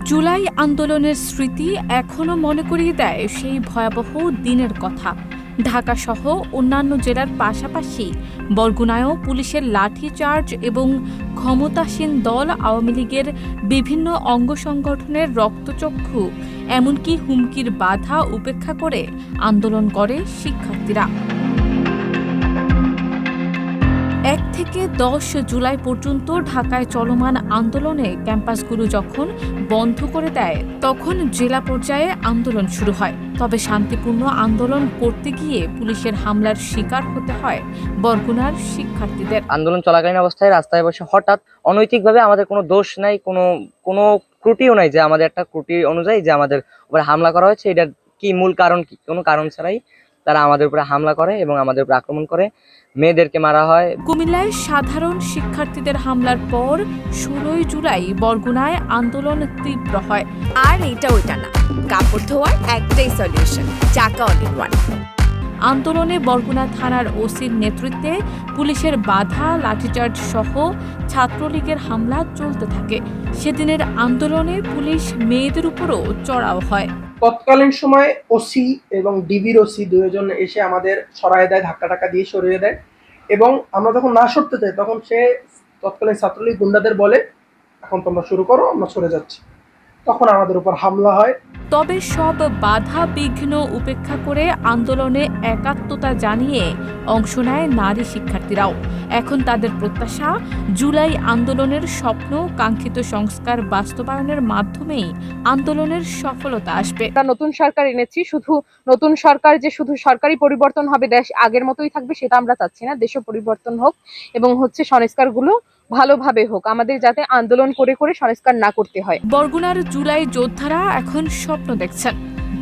জুলাই আন্দোলনের স্মৃতি এখনো মনে করিয়ে দেয় সেই ভয়াবহ দিনের কথা। ঢাকা সহ অন্যান্য জেলার পাশাপাশি বরগুনায়ও পুলিশের লাঠিচার্জ এবং ক্ষমতাসীন দল আওয়ামী লীগের বিভিন্ন অঙ্গ সংগঠনের রক্তচক্ষু, এমনকি হুমকির বাধা উপেক্ষা করে আন্দোলন করে শিক্ষার্থীরা। 1 থেকে 10 জুলাই পর্যন্ত ঢাকায় চলমান আন্দোলনে ক্যাম্পাসগুলো যখন বন্ধ করে দেয়, তখন জেলা পর্যায়ে আন্দোলন শুরু হয়। তবে শান্তিপূর্ণ আন্দোলন করতে গিয়ে পুলিশের হামলার শিকার হতে হয় বরগুনার শিক্ষার্থীদের। আন্দোলন চলাকালীন অবস্থায় রাস্তায় বসে হঠাৎ অনৈতিকভাবে, আমাদের কোনো দোষ নাই, কোনো ত্রুটিও নাই যে আমাদের একটা ত্রুটি অনুযায়ী যে আমাদের উপরে হামলা করা হয়েছে, এটার কি মূল কারণ কি, কোনো কারণ ছাড়াই তারা আমাদের উপরে হামলা করে এবং আমাদের উপরে আক্রমণ করে, মেয়েদেরকে মারা হয়। কুমিল্লায় সাধারণ শিক্ষার্থীদের হামলার পর 16 জুলাই বরগুনায় আন্দোলন তীব্র হয়। আর এটা ওইটা না, কাপড় ধোয়ার একটাই সলিউশন, চাকা অল ইন ওয়ান। আন্দোলনে বরগুনা থানার ওসির নেতৃত্বে পুলিশের বাধা, লাঠিচার্জ সহ ছাত্রলীগের হামলা চলতে থাকে। সেদিনের আন্দোলনে পুলিশ মেয়েদের উপরও চড়াও হয়। তৎকালীন সময় ওসি এবং ডিবির ওসি দুজন এসে আমাদের সরায় দেয়, ধাক্কা দিয়ে সরিয়ে দেয়, এবং আমরা যখন না সরতে চাই তখন সে তৎকালীন ছাত্রলীগ গুন্ডাদের বলে, এখন তোমরা শুরু করো, আমরা সরে যাচ্ছি। তখন আমাদের উপর হামলা হয়। তবে সব বাধা বিঘ্ন উপেক্ষা করে আন্দোলনে একাত্মতা জানিয়ে অংশ নেয় নারী শিক্ষার্থীরাও। এখন তাদের প্রত্যাশা, জুলাই আন্দোলনের স্বপ্ন, কাঙ্ক্ষিত সংস্কার বাস্তবায়নের মাধ্যমেই আন্দোলনের সফলতা আসবে। আমরা নতুন সরকার এনেছি, শুধু নতুন সরকার যে শুধু সরকারি পরিবর্তন হবে, দেশ আগের মতোই থাকবে সেটা আমরা চাচ্ছি না। দেশও পরিবর্তন হোক এবং সংস্কারগুলো ভালোভাবে হোক, আমাদের যাতে আন্দোলন করে সংস্কার না করতে হয়। বরগুনার জুলাই যোদ্ধারা এখন স্বপ্ন দেখছেন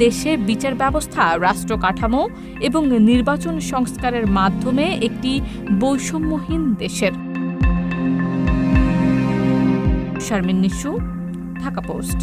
দেশে বিচার ব্যবস্থা, রাষ্ট্র কাঠামো এবং নির্বাচন সংস্কারের মাধ্যমে একটি বৈষম্যহীন দেশের। শারমিন নিশু, ঢাকা পোস্ট।